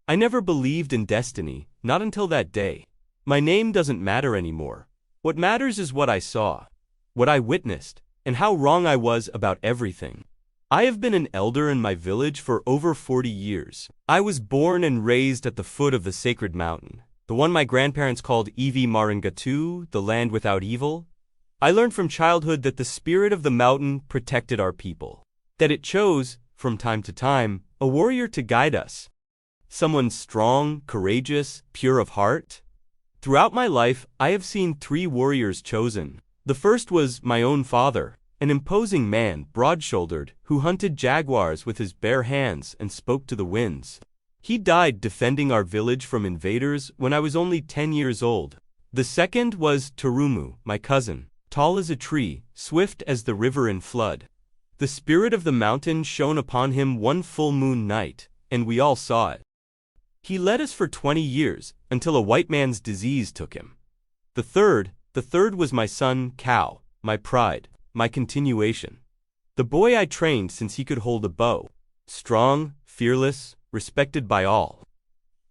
I never believed in destiny, not until that day. My name doesn't matter anymore. What matters is what I saw, what I witnessed, and how wrong I was about everything. I have been an elder in my village for over 40 years. I was born and raised at the foot of the sacred mountain, the one my grandparents called Evi Marangatu, the land without evil. I learned from childhood that the spirit of the mountain protected our people, that it chose, from time to time, a warrior to guide us. Someone strong, courageous, pure of heart. Throughout my life, I have seen 3 warriors chosen. The first was my own father, an imposing man, broad-shouldered, who hunted jaguars with his bare hands and spoke to the winds. He died defending our village from invaders when I was only 10 years old. The second was Tarumu, my cousin, tall as a tree, swift as the river in flood. The spirit of the mountain shone upon him one full moon night, and we all saw it. He led us for 20 years, until a white man's disease took him. The third was my son, Kao, my pride, my continuation. The boy I trained since he could hold a bow. Strong, fearless, respected by all.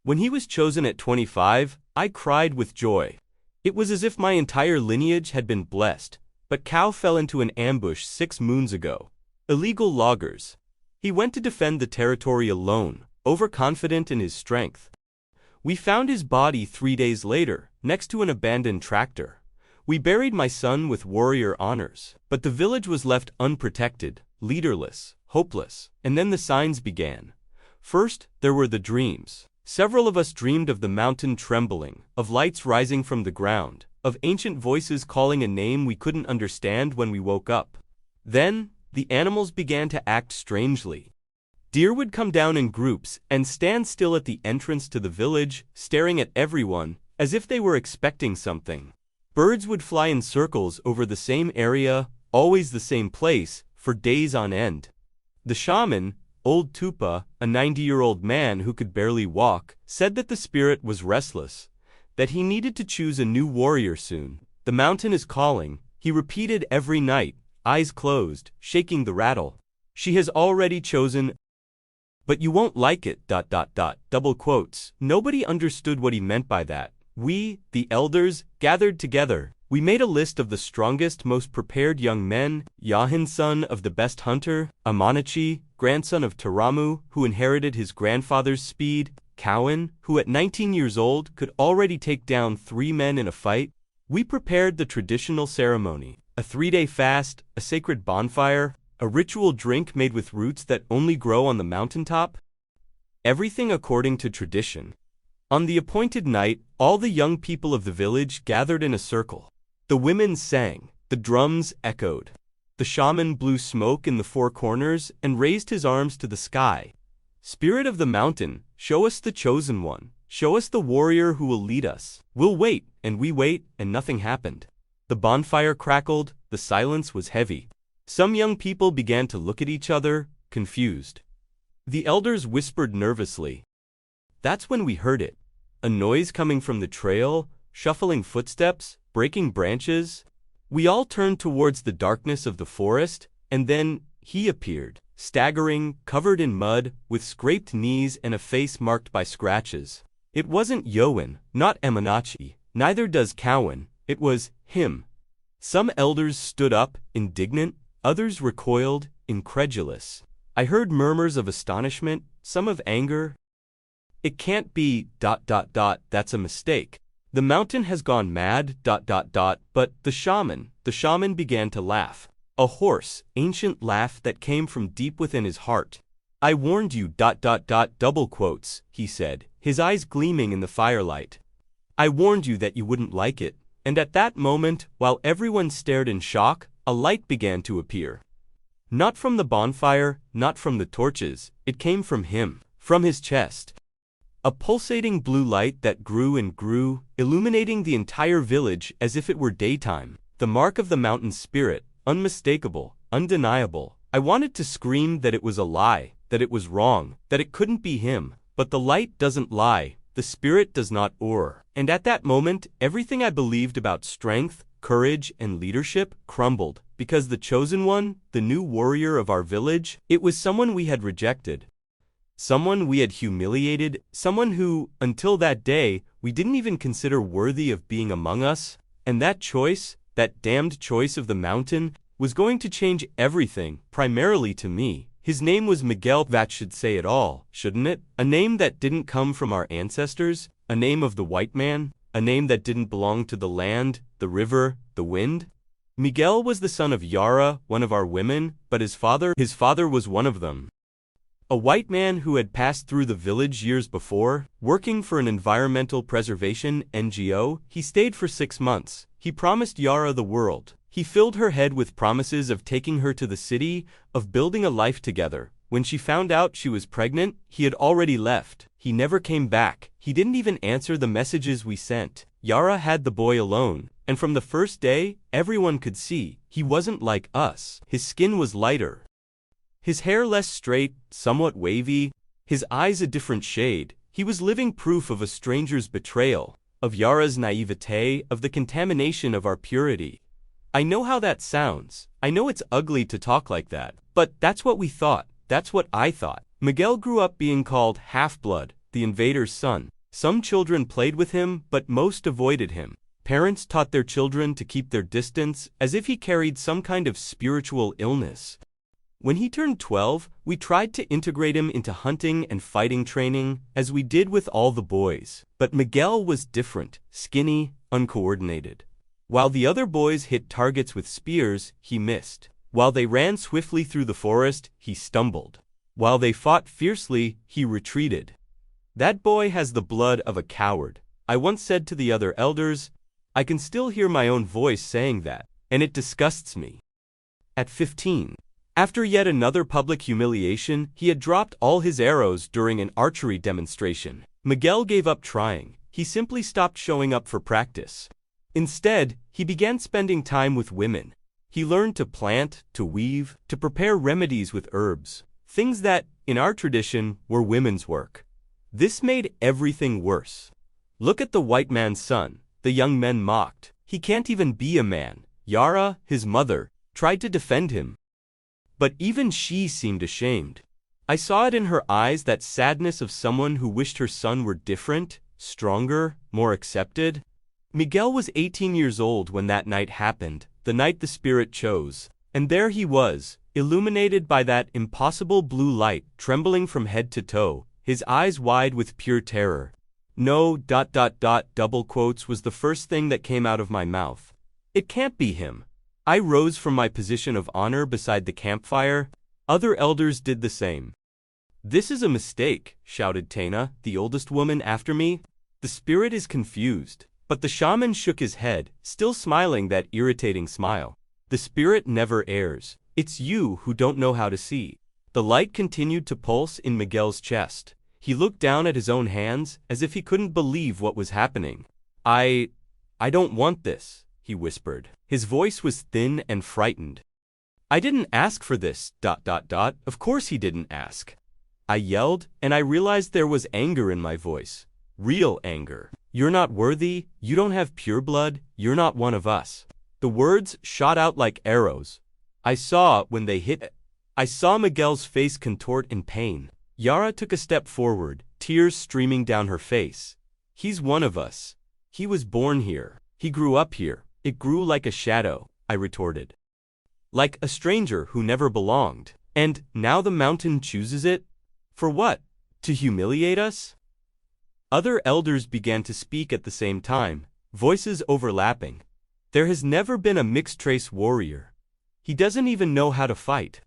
When he was chosen at 25, I cried with joy. It was as if my entire lineage had been blessed, but Kao fell into an ambush 6 moons ago. Illegal loggers. He went to defend the territory alone, overconfident in his strength. We found his body 3 days later, next to an abandoned tractor. We buried my son with warrior honors, but the village was left unprotected, leaderless, hopeless, and then the signs began. First, there were the dreams. Several of us dreamed of the mountain trembling, of lights rising from the ground, of ancient voices calling a name we couldn't understand when we woke up. Then, the animals began to act strangely. Deer would come down in groups and stand still at the entrance to the village, staring at everyone, as if they were expecting something. Birds would fly in circles over the same area, always the same place, for days on end. The shaman, Old Tupa, a 90-year-old man who could barely walk, said that the spirit was restless, that he needed to choose a new warrior soon. The mountain is calling, he repeated every night, eyes closed, shaking the rattle. She has already chosen, but you won't like it, ... double quotes. Nobody understood what he meant by that. We, the elders, gathered together. We made a list of the strongest, most prepared young men: Yahin, son of the best hunter; Amanachi, grandson of Taramu, who inherited his grandfather's speed; Cowan, who at 19 years old could already take down 3 men in a fight. We prepared the traditional ceremony, a 3-day fast, a sacred bonfire, a ritual drink made with roots that only grow on the mountaintop. Everything according to tradition. On the appointed night, all the young people of the village gathered in a circle. The women sang, the drums echoed. The shaman blew smoke in the 4 corners and raised his arms to the sky. Spirit of the mountain, show us the chosen one. Show us the warrior who will lead us. We'll wait, and we wait, and nothing happened. The bonfire crackled, the silence was heavy. Some young people began to look at each other, confused. The elders whispered nervously. That's when we heard it. A noise coming from the trail, shuffling footsteps, breaking branches. We all turned towards the darkness of the forest, and then he appeared, staggering, covered in mud, with scraped knees and a face marked by scratches. It wasn't Yoan, not Emanachi, neither does Cowan. It was him. Some elders stood up, indignant, others recoiled, incredulous. I heard murmurs of astonishment, some of anger. It can't be ... that's a mistake. The mountain has gone mad ... but the shaman began to laugh. A hoarse, ancient laugh that came from deep within his heart. I warned you ... double quotes, he said, his eyes gleaming in the firelight. I warned you that you wouldn't like it. And at that moment, while everyone stared in shock, a light began to appear. Not from the bonfire, not from the torches, it came from him, from his chest. A pulsating blue light that grew and grew, illuminating the entire village as if it were daytime. The mark of the mountain spirit, unmistakable, undeniable. I wanted to scream that it was a lie, that it was wrong, that it couldn't be him. But the light doesn't lie, the spirit does not err. And at that moment, everything I believed about strength, courage, and leadership crumbled, because the chosen one, the new warrior of our village, it was someone we had rejected. Someone we had humiliated, someone who, until that day, we didn't even consider worthy of being among us. And that choice, that damned choice of the mountain, was going to change everything, primarily to me. His name was Miguel. That should say it all, shouldn't it? A name that didn't come from our ancestors, a name of the white man, a name that didn't belong to the land, the river, the wind. Miguel was the son of Yara, one of our women, but his father was one of them. A white man who had passed through the village years before, working for an environmental preservation NGO. He stayed for 6 months. He promised Yara the world. He filled her head with promises of taking her to the city, of building a life together. When she found out she was pregnant, he had already left. He never came back. He didn't even answer the messages we sent. Yara had the boy alone, and from the first day, everyone could see he wasn't like us. His skin was lighter, his hair less straight, somewhat wavy, his eyes a different shade. He was living proof of a stranger's betrayal, of Yara's naivete, of the contamination of our purity. I know how that sounds. I know it's ugly to talk like that, but that's what we thought. That's what I thought. Miguel grew up being called half-blood, the invader's son. Some children played with him, but most avoided him. Parents taught their children to keep their distance, as if he carried some kind of spiritual illness. When he turned 12, we tried to integrate him into hunting and fighting training, as we did with all the boys. But Miguel was different, skinny, uncoordinated. While the other boys hit targets with spears, he missed. While they ran swiftly through the forest, he stumbled. While they fought fiercely, he retreated. That boy has the blood of a coward. I once said to the other elders, I can still hear my own voice saying that, and it disgusts me. At 15, after yet another public humiliation, he had dropped all his arrows during an archery demonstration. Miguel gave up trying. He simply stopped showing up for practice. Instead, he began spending time with women. He learned to plant, to weave, to prepare remedies with herbs, things that, in our tradition, were women's work. This made everything worse. Look at the white man's son, the young men mocked. He can't even be a man. Yara, his mother, tried to defend him, but even she seemed ashamed. I saw it in her eyes, that sadness of someone who wished her son were different, stronger, more accepted. Miguel was 18 years old when that night happened, the night the Spirit chose. And there he was, illuminated by that impossible blue light, trembling from head to toe, his eyes wide with pure terror. No, double quotes was the first thing that came out of my mouth. It can't be him. I rose from my position of honor beside the campfire. Other elders did the same. This is a mistake, shouted Tana, the oldest woman after me. The Spirit is confused. But the shaman shook his head, still smiling that irritating smile. The Spirit never errs. It's you who don't know how to see. The light continued to pulse in Miguel's chest. He looked down at his own hands, as if he couldn't believe what was happening. I don't want this, he whispered. His voice was thin and frightened. I didn't ask for this, Of course he didn't ask. I yelled, and I realized there was anger in my voice. Real anger. You're not worthy, you don't have pure blood, you're not one of us. The words shot out like arrows. I saw Miguel's face contort in pain. Yara took a step forward, tears streaming down her face. He's one of us. He was born here. He grew up here. It grew like a shadow, I retorted. Like a stranger who never belonged. And now the mountain chooses it? For what? To humiliate us? Other elders began to speak at the same time, voices overlapping. There has never been a mixed-race warrior. He doesn't even know how to fight.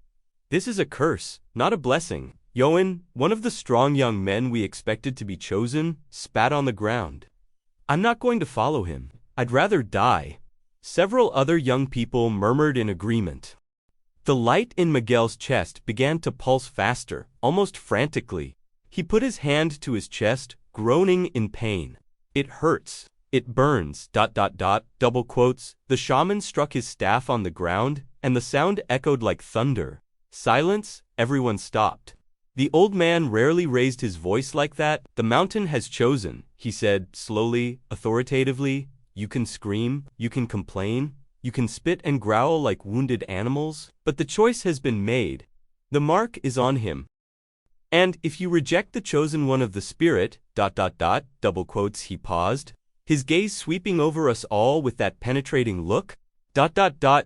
This is a curse, not a blessing. Yoan, one of the strong young men we expected to be chosen, spat on the ground. I'm not going to follow him. I'd rather die. Several other young people murmured in agreement. The light in Miguel's chest began to pulse faster, almost frantically. He put his hand to his chest, groaning in pain. It hurts. It burns. Double quotes. The shaman struck his staff on the ground, and the sound echoed like thunder. Silence. Everyone stopped. The old man rarely raised his voice like that. The mountain has chosen, he said, slowly, authoritatively. You can scream, you can complain, you can spit and growl like wounded animals, but the choice has been made. The mark is on him. And if you reject the chosen one of the Spirit, ... double quotes, he paused, his gaze sweeping over us all with that penetrating look, ...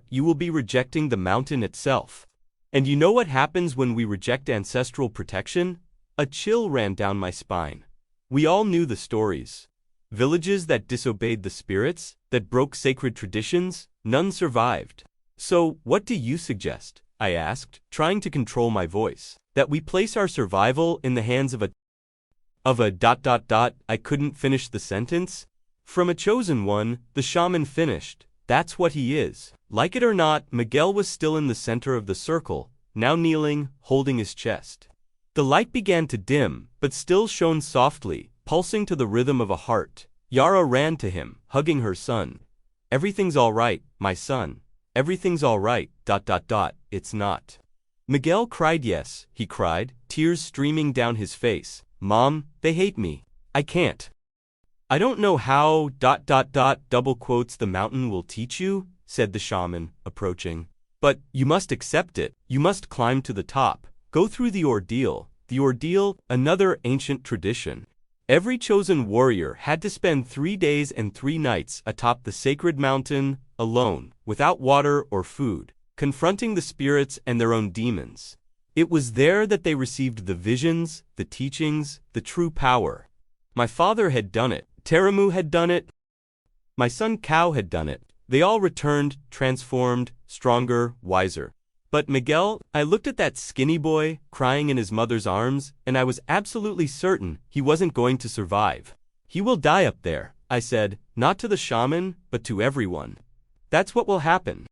you will be rejecting the mountain itself. And you know what happens when we reject ancestral protection? A chill ran down my spine. We all knew the stories. Villages that disobeyed the spirits, that broke sacred traditions, none survived. So, what do you suggest? I asked, trying to control my voice. That we place our survival in the hands of a... I couldn't finish the sentence. From a chosen one, the shaman finished. That's what he is. Like it or not, Miguel was still in the center of the circle, now kneeling, holding his chest. The light began to dim, but still shone softly, pulsing to the rhythm of a heart. Yara ran to him, hugging her son. Everything's all right, my son. Everything's all right, ... It's not. Miguel cried. Yes, he cried, tears streaming down his face. Mom, they hate me. I can't. I don't know how ... double quotes, the mountain will teach you, said the shaman, approaching. But you must accept it. You must climb to the top. Go through the ordeal. The ordeal, another ancient tradition. Every chosen warrior had to spend 3 days and 3 nights atop the sacred mountain, alone, without water or food, confronting the spirits and their own demons. It was there that they received the visions, the teachings, the true power. My father had done it. Teramu had done it. My son Kao had done it. They all returned, transformed, stronger, wiser. But Miguel, I looked at that skinny boy, crying in his mother's arms, and I was absolutely certain he wasn't going to survive. He will die up there, I said, not to the shaman, but to everyone. That's what will happen.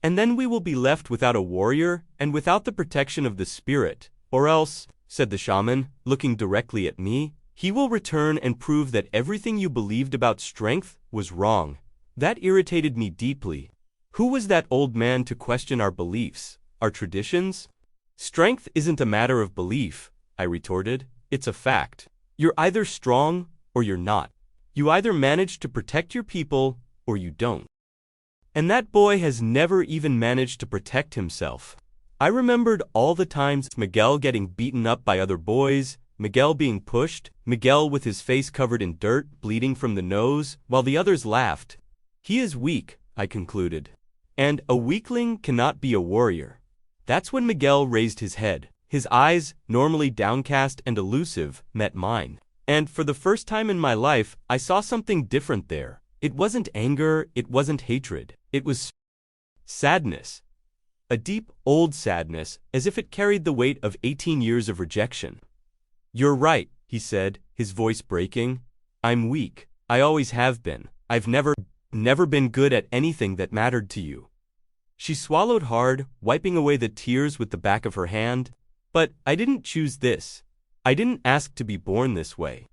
And then we will be left without a warrior, and without the protection of the spirit, or else, said the shaman, looking directly at me, he will return and prove that everything you believed about strength was wrong. That irritated me deeply. Who was that old man to question our beliefs, our traditions? Strength isn't a matter of belief, I retorted. It's a fact. You're either strong or you're not. You either manage to protect your people or you don't. And that boy has never even managed to protect himself. I remembered all the times Miguel getting beaten up by other boys, Miguel being pushed, Miguel with his face covered in dirt, bleeding from the nose, while the others laughed. He is weak, I concluded. And a weakling cannot be a warrior. That's when Miguel raised his head. His eyes, normally downcast and elusive, met mine. And for the first time in my life, I saw something different there. It wasn't anger, it wasn't hatred. It was sadness. A deep, old sadness, as if it carried the weight of 18 years of rejection. You're right, he said, his voice breaking. I'm weak. I always have been. I've never been good at anything that mattered to you. She swallowed hard, wiping away the tears with the back of her hand. But I didn't choose this. I didn't ask to be born this way.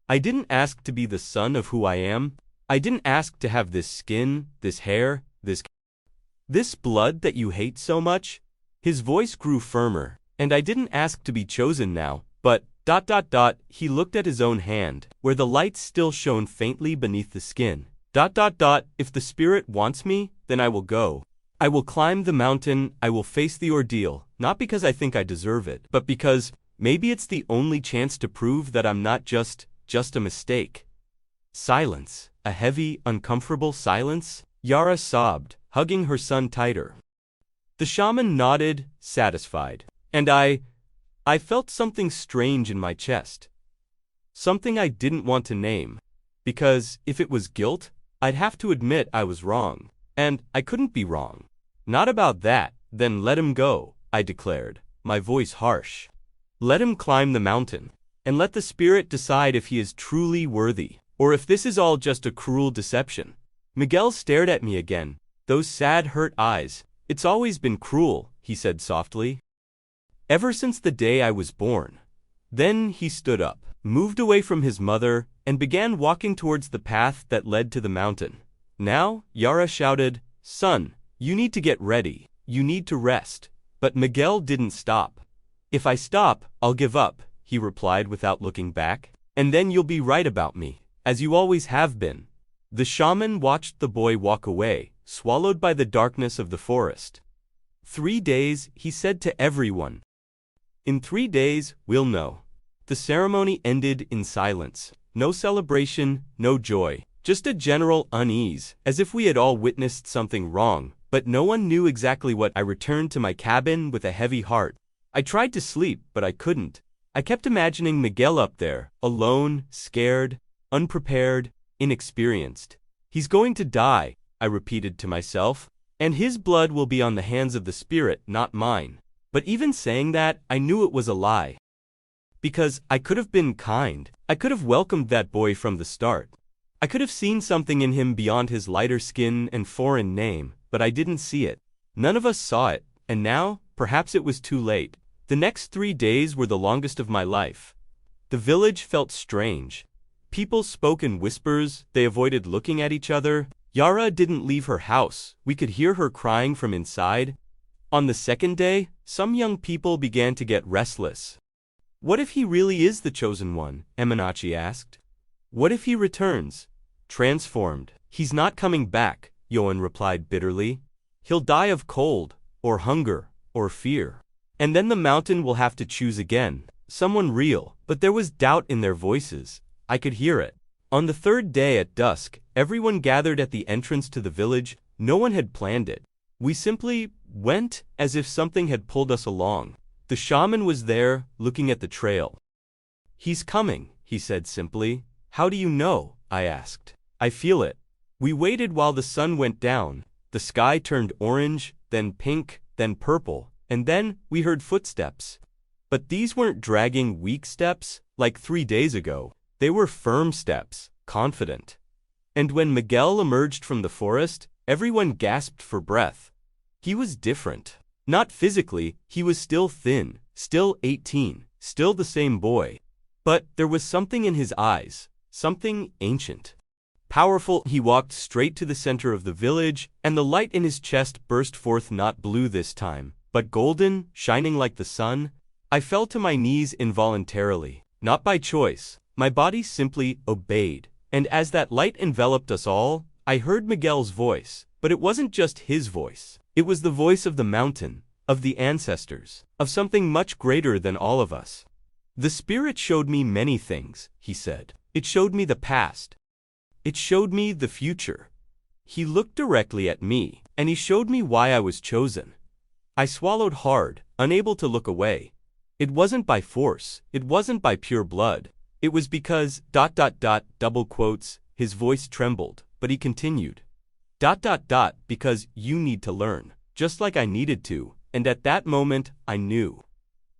I didn't ask to be the son of who I am. I didn't ask to have this skin, this hair, this blood that you hate so much. His voice grew firmer, and I didn't ask to be chosen now, but ... He looked at his own hand, where the light still shone faintly beneath the skin. ... If the spirit wants me, then I will go. I will climb the mountain, I will face the ordeal, not because I think I deserve it, but because maybe it's the only chance to prove that I'm not just a mistake. Silence. A heavy, uncomfortable silence. Yara sobbed, hugging her son tighter. The shaman nodded, satisfied. And I felt something strange in my chest. Something I didn't want to name. Because if it was guilt, I'd have to admit I was wrong. And I couldn't be wrong. Not about that. Then let him go, I declared, my voice harsh. Let him climb the mountain. And let the spirit decide if he is truly worthy, or if this is all just a cruel deception. Miguel stared at me again, those sad, hurt eyes. It's always been cruel, he said softly. Ever since the day I was born. Then he stood up, moved away from his mother, and began walking towards the path that led to the mountain. Now, Yara shouted, Son, you need to get ready. You need to rest. But Miguel didn't stop. If I stop, I'll give up, he replied without looking back. And then you'll be right about me, as you always have been. The shaman watched the boy walk away, swallowed by the darkness of the forest. 3 days, he said to everyone. In 3 days, we'll know. The ceremony ended in silence. No celebration, no joy, just a general unease, as if we had all witnessed something wrong, but no one knew exactly what. I returned to my cabin with a heavy heart. I tried to sleep, but I couldn't. I kept imagining Miguel up there, alone, scared, unprepared, inexperienced. He's going to die, I repeated to myself, and his blood will be on the hands of the spirit, not mine. But even saying that, I knew it was a lie. Because I could have been kind. I could have welcomed that boy from the start. I could have seen something in him beyond his lighter skin and foreign name, but I didn't see it. None of us saw it, and now, perhaps it was too late. The next 3 days were the longest of my life. The village felt strange. People spoke in whispers, they avoided looking at each other. Yara didn't leave her house, we could hear her crying from inside. On the second day, some young people began to get restless. What if he really is the chosen one? Eminachi asked. What if he returns? Transformed. He's not coming back, Yoan replied bitterly. He'll die of cold, or hunger, or fear. And then the mountain will have to choose again, someone real. But there was doubt in their voices. I could hear it. On the third day at dusk, everyone gathered at the entrance to the village. No one had planned it. We simply went as if something had pulled us along. The shaman was there, looking at the trail. He's coming, he said simply. How do you know? I asked. I feel it. We waited while the sun went down. The sky turned orange, then pink, then purple, and then we heard footsteps. But these weren't dragging, weak steps, like 3 days ago. They were firm steps, confident. And when Miguel emerged from the forest, everyone gasped for breath. He was different. Not physically, he was still thin, still 18, still the same boy. But there was something in his eyes, something ancient. Powerful, he walked straight to the center of the village, and the light in his chest burst forth, not blue this time, but golden, shining like the sun. I fell to my knees involuntarily, not by choice. My body simply obeyed, and as that light enveloped us all, I heard Miguel's voice, but it wasn't just his voice. It was the voice of the mountain, of the ancestors, of something much greater than all of us. The spirit showed me many things, he said. It showed me the past. It showed me the future. He looked directly at me, and he showed me why I was chosen. I swallowed hard, unable to look away. It wasn't by force, it wasn't by pure blood. It was because, double quotes, his voice trembled, but he continued. Because you need to learn, just like I needed to, and at that moment, I knew.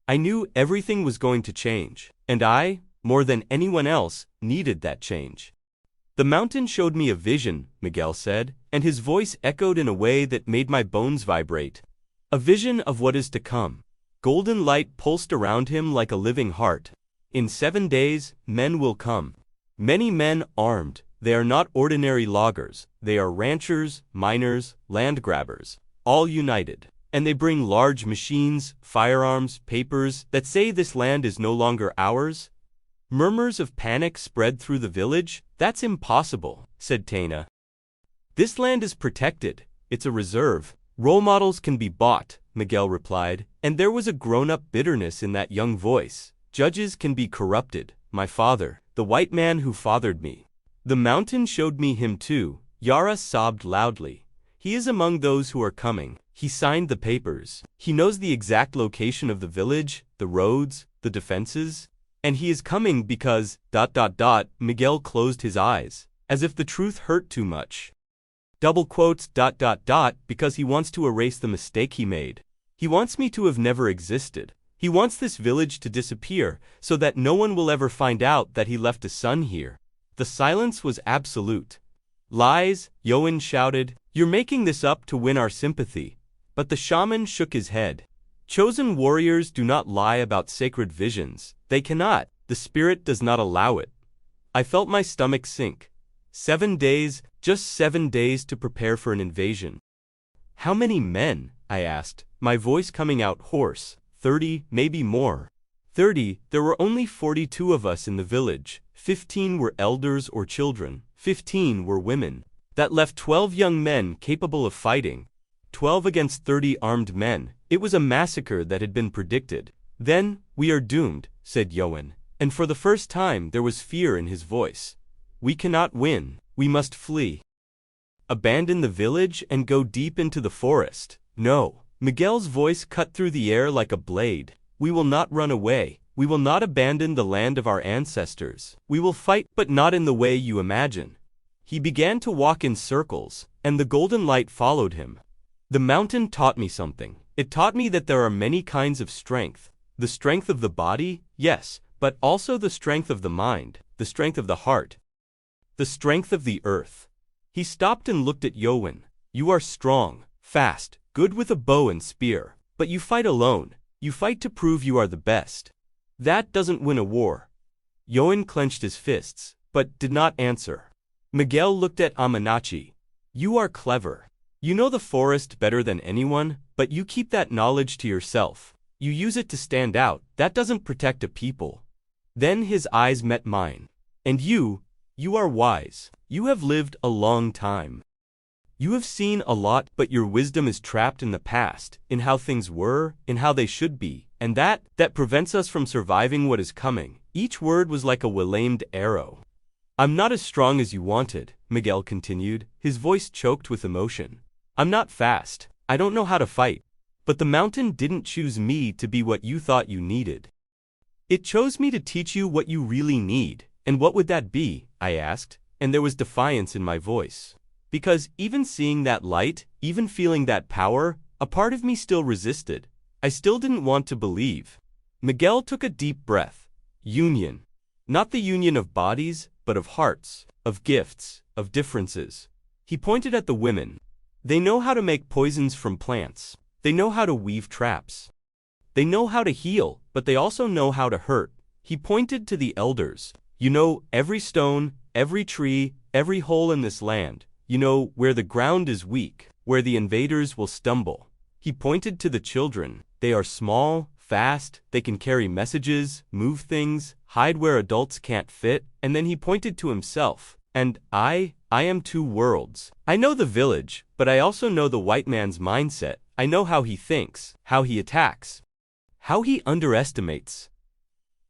I knew everything was going to change, and I, more than anyone else, needed that change. The mountain showed me a vision, Miguel said, and his voice echoed in a way that made my bones vibrate. A vision of what is to come. Golden light pulsed around him like a living heart. In 7 days, men will come. Many men armed. They are not ordinary loggers, they are ranchers, miners, land grabbers, all united. And they bring large machines, firearms, papers that say this land is no longer ours. Murmurs of panic spread through the village. That's impossible, said Taina. This land is protected, it's a reserve. Role models can be bought, Miguel replied, and there was a grown-up bitterness in that young voice. Judges can be corrupted, my father, the white man who fathered me. The mountain showed me him too. Yara sobbed loudly. He is among those who are coming. He signed the papers. He knows the exact location of the village, the roads, the defenses. And he is coming because, Miguel closed his eyes, as if the truth hurt too much. Double quotes, because he wants to erase the mistake he made. He wants me to have never existed. He wants this village to disappear, so that no one will ever find out that he left a son here. The silence was absolute. Lies, Yoan shouted. You're making this up to win our sympathy. But the shaman shook his head. Chosen warriors do not lie about sacred visions. They cannot. The spirit does not allow it. I felt my stomach sink. 7 days, just 7 days to prepare for an invasion. How many men? I asked, my voice coming out hoarse. 30, maybe more. 30, there were only 42 of us in the village. 15 were elders or children. 15 were women. That left 12 young men capable of fighting. 12 against 30 armed men. It was a massacre that had been predicted. Then, We are doomed, said Yoan, and for the first time there was fear in his voice. We cannot win, we must flee. Abandon the village and go deep into the forest. No. Miguel's voice cut through the air like a blade. We will not run away. We will not abandon the land of our ancestors. We will fight, but not in the way you imagine. He began to walk in circles, and the golden light followed him. The mountain taught me something. It taught me that there are many kinds of strength. The strength of the body, yes, but also the strength of the mind, the strength of the heart, the strength of the earth. He stopped and looked at Yoan. You are strong, fast, good with a bow and spear, but you fight alone. You fight to prove you are the best. That doesn't win a war. Yoan clenched his fists, but did not answer. Miguel looked at Aminachi. You are clever. You know the forest better than anyone, but you keep that knowledge to yourself. You use it to stand out. That doesn't protect a people. Then his eyes met mine. And you are wise. You have lived a long time. You have seen a lot, but your wisdom is trapped in the past, in how things were, in how they should be, and that prevents us from surviving what is coming. Each word was like a well-aimed arrow. I'm not as strong as you wanted, Miguel continued, his voice choked with emotion. I'm not fast. I don't know how to fight. But the mountain didn't choose me to be what you thought you needed. It chose me to teach you what you really need. And what would that be? I asked, and there was defiance in my voice. Because even seeing that light, even feeling that power, a part of me still resisted. I still didn't want to believe. Miguel took a deep breath. Union. Not the union of bodies, but of hearts, of gifts, of differences. He pointed at the women. They know how to make poisons from plants. They know how to weave traps. They know how to heal, but they also know how to hurt. He pointed to the elders. You know every stone, every tree, every hole in this land. You know where the ground is weak, where the invaders will stumble. He pointed to the children. They are small, fast, they can carry messages, move things, hide where adults can't fit, and then he pointed to himself. And I am two worlds. I know the village, but I also know the white man's mindset. I know how he thinks, how he attacks, how he underestimates.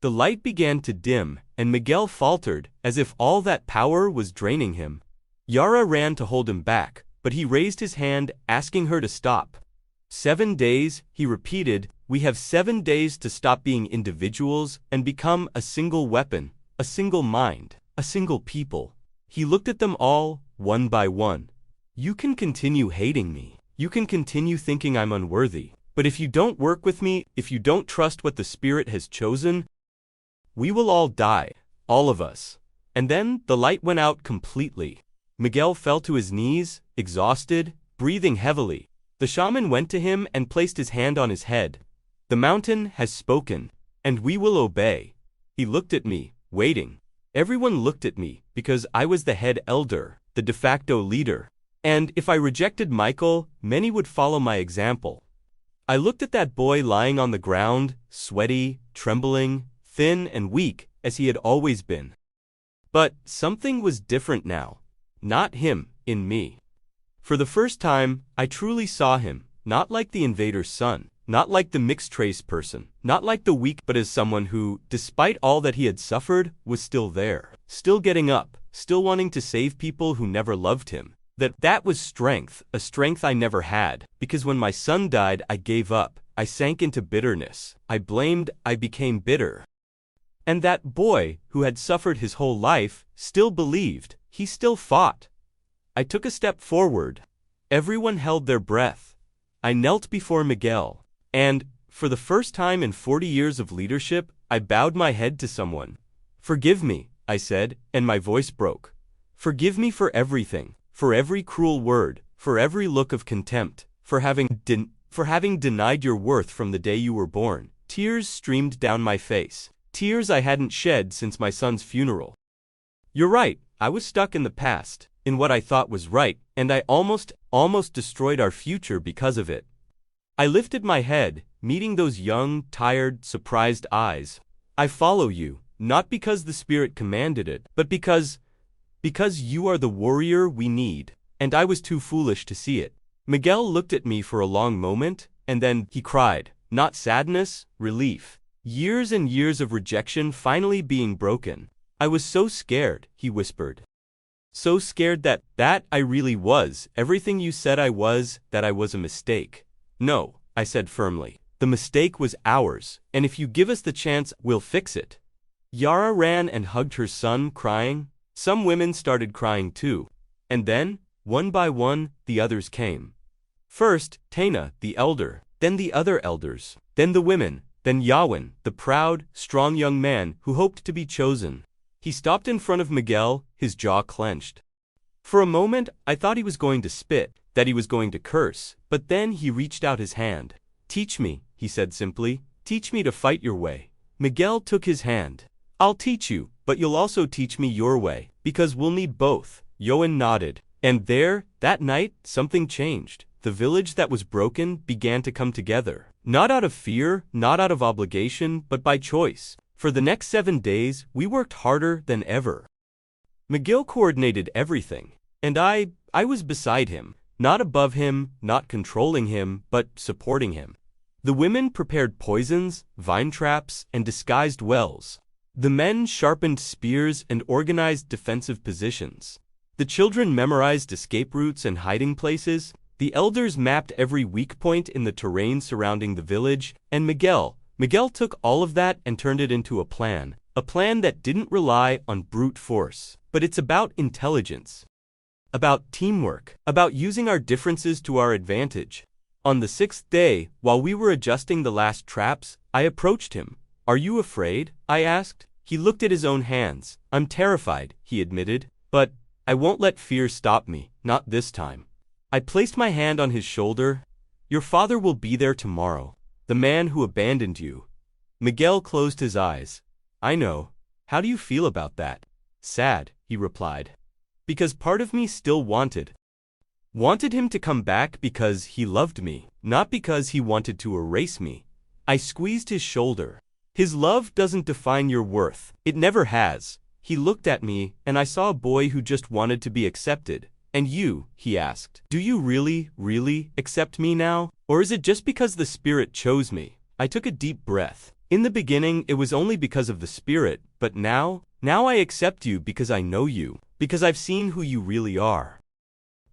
The light began to dim, and Miguel faltered, as if all that power was draining him. Yara ran to hold him back, but he raised his hand, asking her to stop. 7 days, he repeated, we have 7 days to stop being individuals and become a single weapon, a single mind, a single people. He looked at them all, one by one. You can continue hating me. You can continue thinking I'm unworthy. But if you don't work with me, if you don't trust what the Spirit has chosen, we will all die, all of us. And then the light went out completely. Miguel fell to his knees, exhausted, breathing heavily. The shaman went to him and placed his hand on his head. The mountain has spoken, and we will obey. He looked at me, waiting. Everyone looked at me, because I was the head elder, the de facto leader. And if I rejected Michael, many would follow my example. I looked at that boy lying on the ground, sweaty, trembling, thin and weak, as he had always been. But something was different now. Not him, in me. For the first time, I truly saw him, not like the invader's son, not like the mixed-race person, not like the weak, but as someone who, despite all that he had suffered, was still there, still getting up, still wanting to save people who never loved him. That was strength, a strength I never had, because when my son died, I gave up, I sank into bitterness, I blamed, I became bitter. And that boy, who had suffered his whole life, still believed, he still fought. I took a step forward. Everyone held their breath. I knelt before Miguel. And, for the first time in 40 years of leadership, I bowed my head to someone. Forgive me, I said, and my voice broke. Forgive me for everything, for every cruel word, for every look of contempt, for having denied your worth from the day you were born. Tears streamed down my face. Tears I hadn't shed since my son's funeral. You're right, I was stuck in the past, in what I thought was right, and I almost destroyed our future because of it. I lifted my head, meeting those young, tired, surprised eyes. I follow you, not because the Spirit commanded it, but because you are the warrior we need, and I was too foolish to see it. Miguel looked at me for a long moment, and then he cried, not sadness, relief. Years and years of rejection finally being broken. I was so scared, he whispered. So scared that I really was everything you said I was, that I was a mistake. No, I said firmly. The mistake was ours, and if you give us the chance, we'll fix it. Yara ran and hugged her son, crying. Some women started crying too. And then, one by one, the others came. First, Tana, the elder, then the other elders, then the women, then Yawin, the proud, strong young man who hoped to be chosen. He stopped in front of Miguel, his jaw clenched. For a moment, I thought he was going to spit, that he was going to curse, but then he reached out his hand. Teach me, he said simply, teach me to fight your way. Miguel took his hand. I'll teach you, but you'll also teach me your way, because we'll need both. Yawin nodded. And there, that night, something changed. The village that was broken began to come together. Not out of fear, not out of obligation, but by choice. For the next 7 days, we worked harder than ever. Miguel coordinated everything, and I was beside him, not above him, not controlling him, but supporting him. The women prepared poisons, vine traps, and disguised wells. The men sharpened spears and organized defensive positions. The children memorized escape routes and hiding places. The elders mapped every weak point in the terrain surrounding the village, and Miguel took all of that and turned it into a plan that didn't rely on brute force, but it's about intelligence, about teamwork, about using our differences to our advantage. On the 6th day, while we were adjusting the last traps, I approached him. Are you afraid? I asked. He looked at his own hands. I'm terrified, he admitted, but I won't let fear stop me, not this time. I placed my hand on his shoulder. Your father will be there tomorrow, the man who abandoned you. Miguel closed his eyes. I know. How do you feel about that? Sad, he replied. Because part of me still wanted him to come back because he loved me, not because he wanted to erase me. I squeezed his shoulder. His love doesn't define your worth. It never has. He looked at me, and I saw a boy who just wanted to be accepted. And you, he asked, do you really, really accept me now? Or is it just because the Spirit chose me? I took a deep breath. In the beginning, it was only because of the Spirit, but now I accept you because I know you, because I've seen who you really are.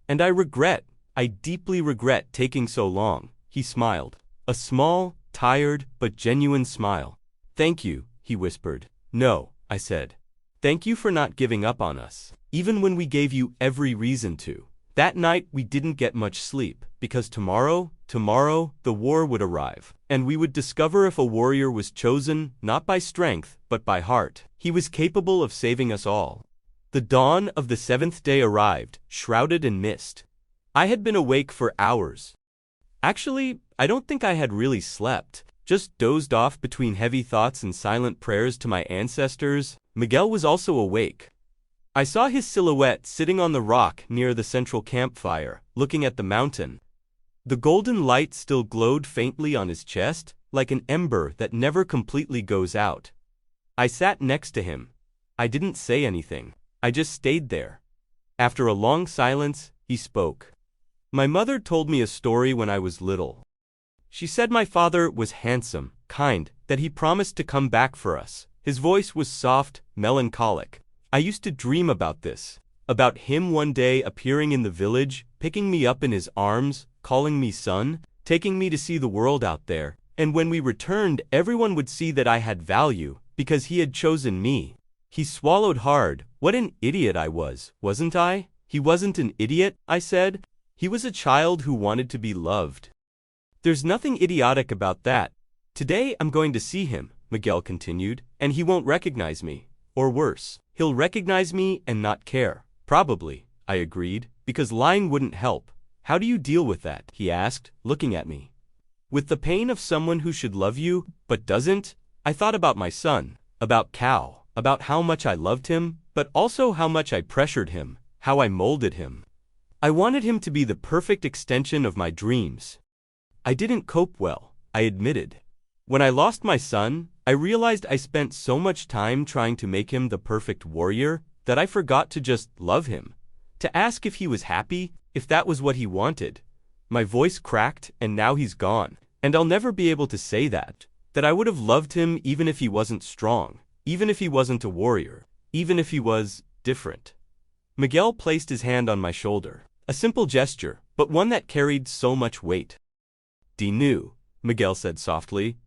And I deeply regret taking so long. He smiled. A small, tired, but genuine smile. Thank you, he whispered. No, I said. Thank you for not giving up on us, even when we gave you every reason to. That night we didn't get much sleep, because tomorrow, the war would arrive, and we would discover if a warrior was chosen, not by strength, but by heart. He was capable of saving us all. The dawn of the 7th day arrived, shrouded in mist. I had been awake for hours. Actually, I don't think I had really slept, just dozed off between heavy thoughts and silent prayers to my ancestors. Miguel was also awake. I saw his silhouette sitting on the rock near the central campfire, looking at the mountain. The golden light still glowed faintly on his chest, like an ember that never completely goes out. I sat next to him. I didn't say anything. I just stayed there. After a long silence, he spoke. My mother told me a story when I was little. She said my father was handsome, kind, that he promised to come back for us. His voice was soft, melancholic. I used to dream about this, about him one day appearing in the village, picking me up in his arms, calling me son, taking me to see the world out there, and when we returned, everyone would see that I had value, because he had chosen me. He swallowed hard. What an idiot I was, wasn't I? He wasn't an idiot, I said. He was a child who wanted to be loved. There's nothing idiotic about that. Today I'm going to see him, Miguel continued, and he won't recognize me. Or worse, he'll recognize me and not care. Probably, I agreed, because lying wouldn't help. How do you deal with that? He asked, looking at me. With the pain of someone who should love you, but doesn't? I thought about my son, about Cal, about how much I loved him, but also how much I pressured him, how I molded him. I wanted him to be the perfect extension of my dreams. I didn't cope well, I admitted. When I lost my son, I realized I spent so much time trying to make him the perfect warrior that I forgot to just love him, to ask if he was happy, if that was what he wanted. My voice cracked, and now he's gone, and I'll never be able to say that. That I would have loved him even if he wasn't strong, even if he wasn't a warrior, even if he was different. Miguel placed his hand on my shoulder. A simple gesture, but one that carried so much weight. Dinu, Miguel said softly.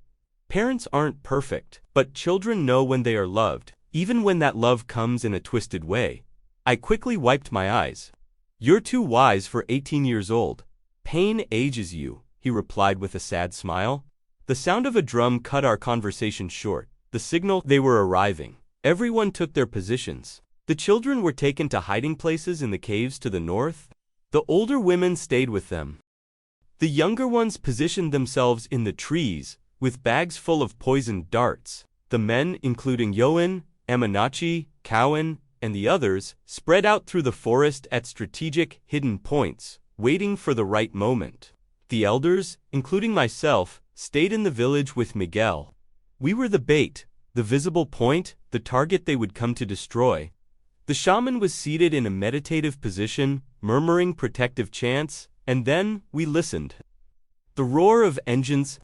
Parents aren't perfect, but children know when they are loved, even when that love comes in a twisted way. I quickly wiped my eyes. You're too wise for 18 years old. Pain ages you, he replied with a sad smile. The sound of a drum cut our conversation short, the signal they were arriving. Everyone took their positions. The children were taken to hiding places in the caves to the north. The older women stayed with them. The younger ones positioned themselves in the trees, with bags full of poisoned darts. The men, including Yoan, Aminachi, Cowan, and the others, spread out through the forest at strategic, hidden points, waiting for the right moment. The elders, including myself, stayed in the village with Miguel. We were the bait, the visible point, the target they would come to destroy. The shaman was seated in a meditative position, murmuring protective chants, and then we listened. The roar of engines,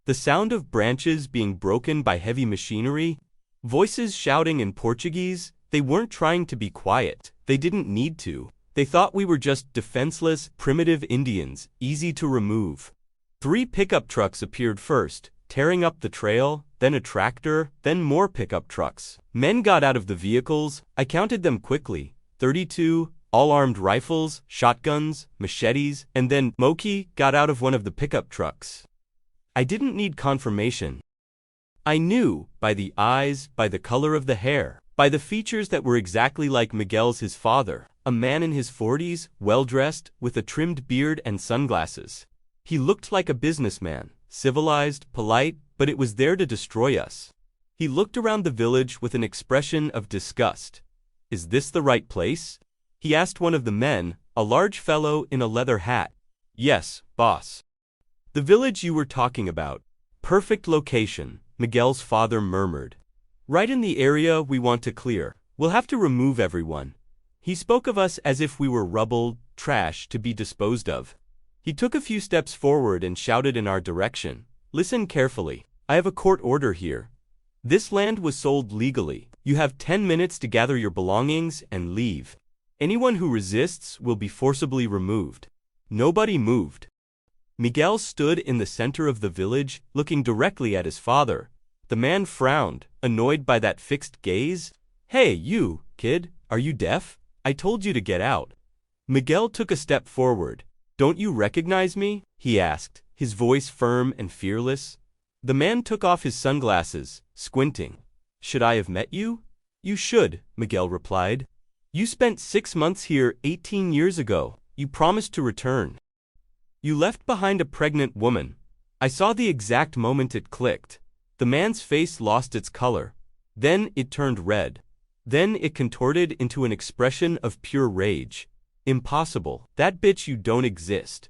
the sound of branches being broken by heavy machinery, voices shouting in Portuguese. They weren't trying to be quiet. They didn't need to. They thought we were just defenseless, primitive Indians, easy to remove. 3 pickup trucks appeared first, tearing up the trail, then a tractor, then more pickup trucks. Men got out of the vehicles. I counted them quickly. 32, all-armed rifles, shotguns, machetes, and then Moki got out of one of the pickup trucks. I didn't need confirmation. I knew, by the eyes, by the color of the hair, by the features that were exactly like Miguel's his father, a man in his 40s, well-dressed, with a trimmed beard and sunglasses. He looked like a businessman, civilized, polite, but it was there to destroy us. He looked around the village with an expression of disgust. Is this the right place? He asked one of the men, a large fellow in a leather hat. Yes, boss. The village you were talking about. Perfect location, Miguel's father murmured. Right in the area we want to clear. We'll have to remove everyone. He spoke of us as if we were rubble, trash to be disposed of. He took a few steps forward and shouted in our direction. Listen carefully. I have a court order here. This land was sold legally. You have 10 minutes to gather your belongings and leave. Anyone who resists will be forcibly removed. Nobody moved. Miguel stood in the center of the village, looking directly at his father. The man frowned, annoyed by that fixed gaze. Hey, you, kid, are you deaf? I told you to get out. Miguel took a step forward. Don't you recognize me? He asked, his voice firm and fearless. The man took off his sunglasses, squinting. Should I have met you? You should, Miguel replied. You spent 6 months here 18 years ago. You promised to return. You left behind a pregnant woman. I saw the exact moment it clicked. The man's face lost its color. Then it turned red. Then it contorted into an expression of pure rage. Impossible. That bitch you don't exist.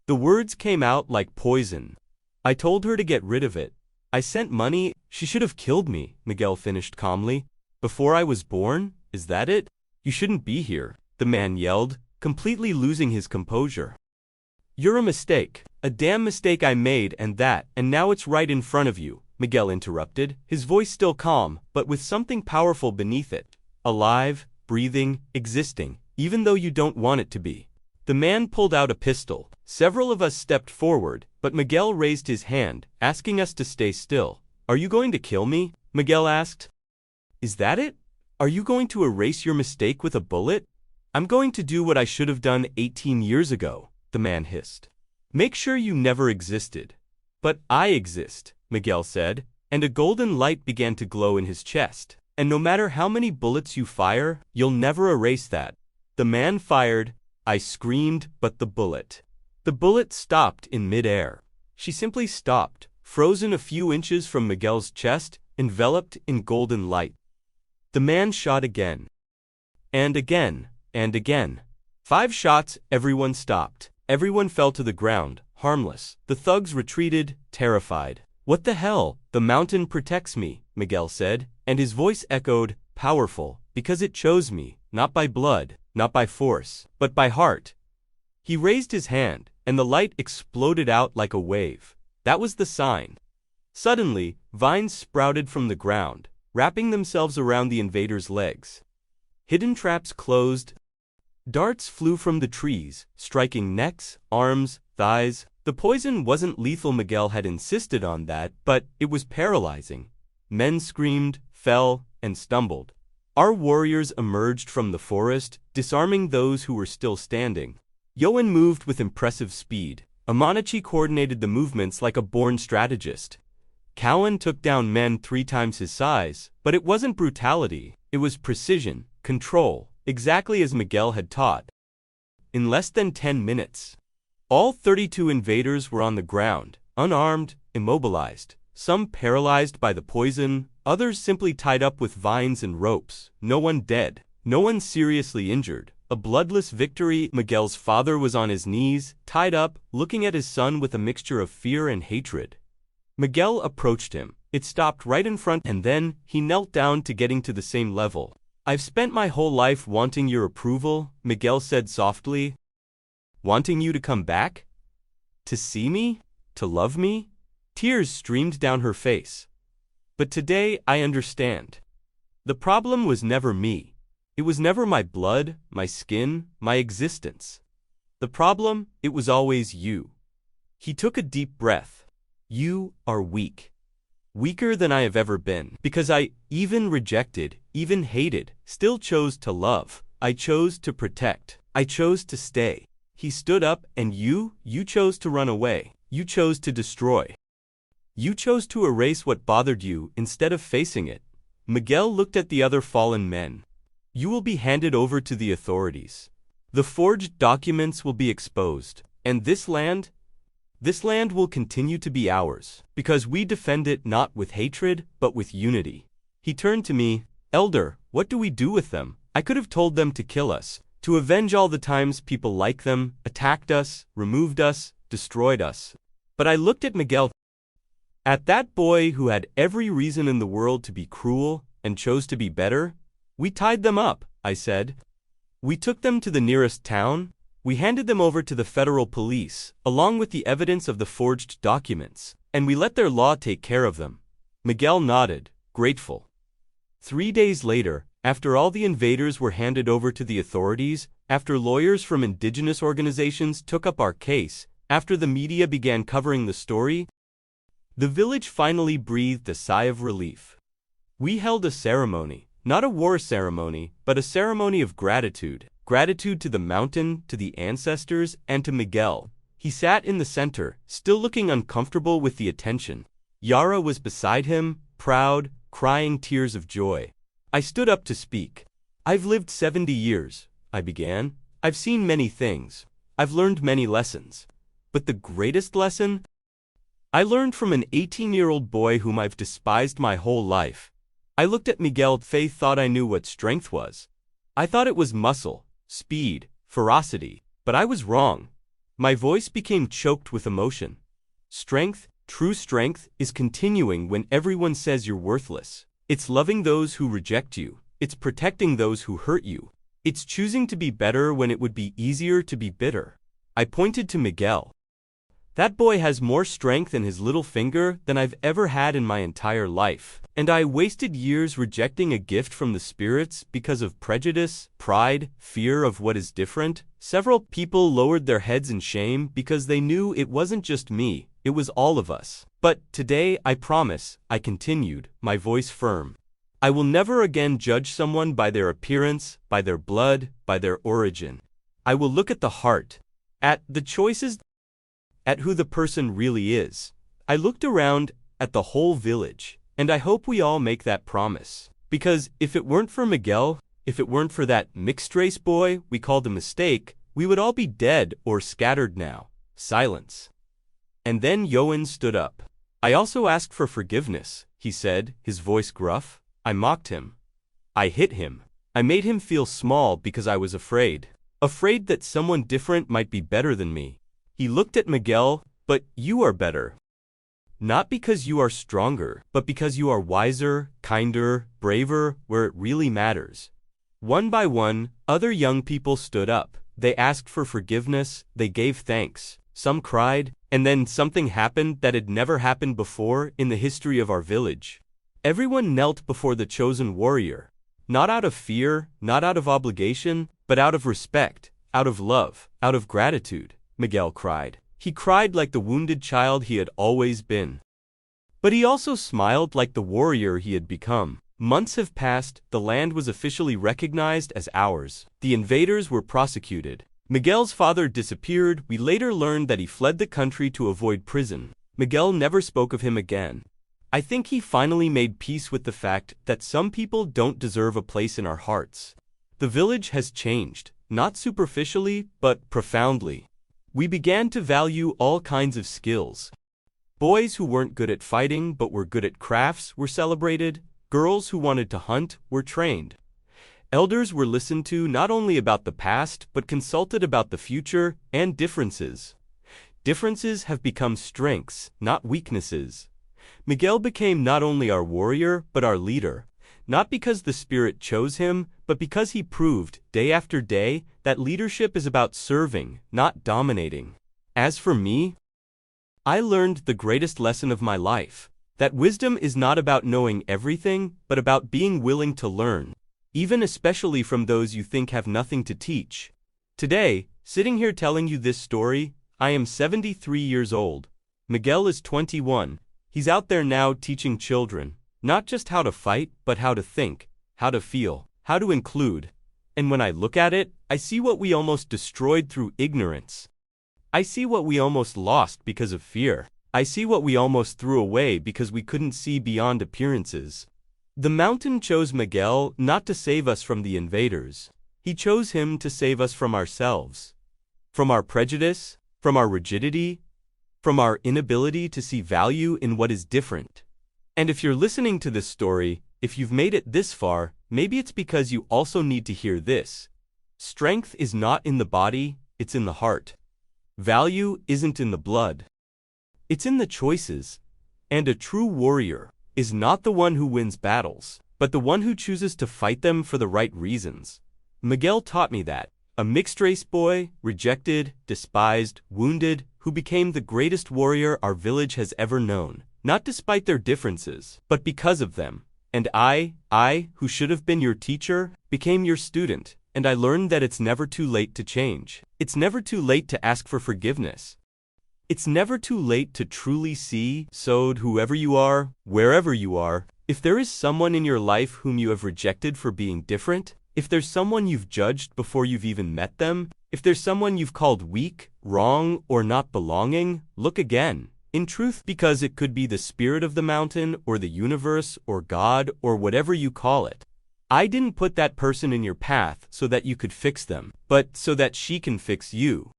The words came out like poison. I told her to get rid of it. I sent money. She should have killed me, Miguel finished calmly. Before I was born? Is that it? You shouldn't be here, the man yelled, completely losing his composure. You're a mistake. A damn mistake I made and now it's right in front of you, Miguel interrupted, his voice still calm, but with something powerful beneath it. Alive, breathing, existing, even though you don't want it to be. The man pulled out a pistol. Several of us stepped forward, but Miguel raised his hand, asking us to stay still. Are you going to kill me? Miguel asked. Is that it? Are you going to erase your mistake with a bullet? I'm going to do what I should have done 18 years ago, the man hissed. Make sure you never existed. But I exist, Miguel said, and a golden light began to glow in his chest. And no matter how many bullets you fire, you'll never erase that. The man fired. I screamed, but the bullet stopped in midair. She simply stopped, frozen a few inches from Miguel's chest, enveloped in golden light. The man shot again. And again, and again. 5 shots, everyone stopped. Everyone fell to the ground, harmless. The thugs retreated, terrified. What the hell? The mountain protects me, Miguel said, and his voice echoed, powerful, because it chose me, not by blood, not by force, but by heart. He raised his hand, and the light exploded out like a wave. That was the sign. Suddenly, vines sprouted from the ground, wrapping themselves around the invaders' legs. Hidden traps closed. Darts flew from the trees, striking necks, arms, thighs. The poison wasn't lethal. Miguel had insisted on that, but it was paralyzing. Men screamed, fell, and stumbled. Our warriors emerged from the forest, disarming those who were still standing. Yoan moved with impressive speed. Amanachi coordinated the movements like a born strategist. Cowan took down men 3 times his size, but it wasn't brutality. It was precision, control, exactly as Miguel had taught. In less than 10 minutes, all 32 invaders were on the ground, unarmed, immobilized, some paralyzed by the poison, others simply tied up with vines and ropes. No one dead, no one seriously injured. A bloodless victory. Miguel's father was on his knees, tied up, looking at his son with a mixture of fear and hatred. Miguel approached him. It stopped right in front, and then he knelt down to getting to the same level. "I've spent my whole life wanting your approval," Miguel said softly. "Wanting you to come back? To see me? To love me?" Tears streamed down her face. "But today I understand. The problem was never me. It was never my blood, my skin, my existence. The problem, it was always you." He took a deep breath. "You are weak. Weaker than I have ever been. Because I even rejected, even hated, still chose to love. I chose to protect. I chose to stay." He stood up, "And you chose to run away. You chose to destroy. You chose to erase what bothered you instead of facing it." Miguel looked at the other fallen men. "You will be handed over to the authorities. The forged documents will be exposed. And this land will continue to be ours, because we defend it not with hatred, but with unity." He turned to me. "Elder, what do we do with them? I could have told them to kill us, to avenge all the times people like them attacked us, removed us, destroyed us. But I looked at Miguel, at that boy who had every reason in the world to be cruel and chose to be better. We tied them up," I said. "We took them to the nearest town. We handed them over to the federal police, along with the evidence of the forged documents, and we let their law take care of them." Miguel nodded, grateful. 3 days later, after all the invaders were handed over to the authorities, after lawyers from indigenous organizations took up our case, after the media began covering the story, the village finally breathed a sigh of relief. We held a ceremony, not a war ceremony, but a ceremony of gratitude. Gratitude to the mountain, to the ancestors, and to Miguel. He sat in the center, still looking uncomfortable with the attention. Yara was beside him, proud, crying tears of joy. I stood up to speak. "I've lived 70 years, I began. "I've seen many things. I've learned many lessons. But the greatest lesson? I learned from an 18-year-old boy whom I've despised my whole life." I looked at Miguel. Faith thought I knew what strength was. I thought it was muscle, speed, ferocity, but I was wrong. My voice became choked with emotion. Strength, true strength, is continuing when everyone says you're worthless. It's loving those who reject you. It's protecting those who hurt you. It's choosing to be better when it would be easier to be bitter. I pointed to Miguel. "That boy has more strength in his little finger than I've ever had in my entire life. And I wasted years rejecting a gift from the spirits because of prejudice, pride, fear of what is different." Several people lowered their heads in shame because they knew it wasn't just me, it was all of us. "But today, I promise," I continued, my voice firm, "I will never again judge someone by their appearance, by their blood, by their origin. I will look at the heart, at the choices, at who the person really is." I looked around at the whole village, and I hope we all make that promise. Because if it weren't for Miguel, if it weren't for that mixed-race boy we called a mistake, we would all be dead or scattered now. Silence. And then Yoan stood up. "I also asked for forgiveness," he said, his voice gruff. I mocked him. I hit him. I made him feel small because I was afraid. Afraid that someone different might be better than me. He looked at Miguel. "But you are better. Not because you are stronger, but because you are wiser, kinder, braver, where it really matters." One by one, other young people stood up. They asked for forgiveness, they gave thanks. Some cried, And then something happened that had never happened before in the history of our village. Everyone knelt before the chosen warrior, not out of fear, not out of obligation, but out of respect, out of love, out of gratitude. Miguel cried. He cried like the wounded child he had always been. But he also smiled like the warrior he had become. Months have passed, the land was officially recognized as ours. The invaders were prosecuted. Miguel's father disappeared. We later learned that he fled the country to avoid prison. Miguel never spoke of him again. I think he finally made peace with the fact that some people don't deserve a place in our hearts. The village has changed, not superficially, but profoundly. We began to value all kinds of skills. Boys who weren't good at fighting but were good at crafts were celebrated. Girls who wanted to hunt were trained. Elders were listened to not only about the past but consulted about the future and differences. Differences have become strengths, not weaknesses. Miguel became not only our warrior but our leader, not because the Spirit chose him, but because he proved, day after day, that leadership is about serving, not dominating. As for me, I learned the greatest lesson of my life, that wisdom is not about knowing everything, but about being willing to learn, even especially from those you think have nothing to teach. Today, sitting here telling you this story, I am 73 years old. Miguel is 21. He's out there now teaching children, not just how to fight, but how to think, how to feel, how to include. And when I look at it, I see what we almost destroyed through ignorance. I see what we almost lost because of fear. I see what we almost threw away because we couldn't see beyond appearances. The mountain chose Miguel not to save us from the invaders. He chose him to save us from ourselves, from our prejudice, from our rigidity, from our inability to see value in what is different. And if you're listening to this story, if you've made it this far, maybe it's because you also need to hear this. Strength is not in the body, it's in the heart. Value isn't in the blood. It's in the choices. And a true warrior is not the one who wins battles, but the one who chooses to fight them for the right reasons. Miguel taught me that. A mixed-race boy, rejected, despised, wounded, who became the greatest warrior our village has ever known, not despite their differences, but because of them. And I, who should have been your teacher, became your student, and I learned that it's never too late to change. It's never too late to ask for forgiveness. It's never too late to truly see, so whoever you are, wherever you are, if there is someone in your life whom you have rejected for being different, if there's someone you've judged before you've even met them, if there's someone you've called weak, wrong, or not belonging, look again. In truth, because it could be the spirit of the mountain, or the universe, or God, or whatever you call it. I didn't put that person in your path so that you could fix them, but so that she can fix you.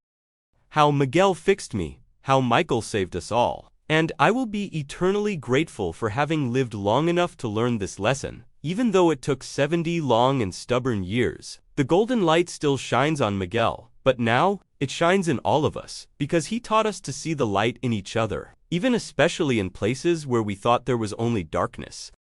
How Miguel fixed me, how Michael saved us all. And I will be eternally grateful for having lived long enough to learn this lesson. Even though it took 70 long and stubborn years, the golden light still shines on Miguel, but now, it shines in all of us, because he taught us to see the light in each other, even especially in places where we thought there was only darkness.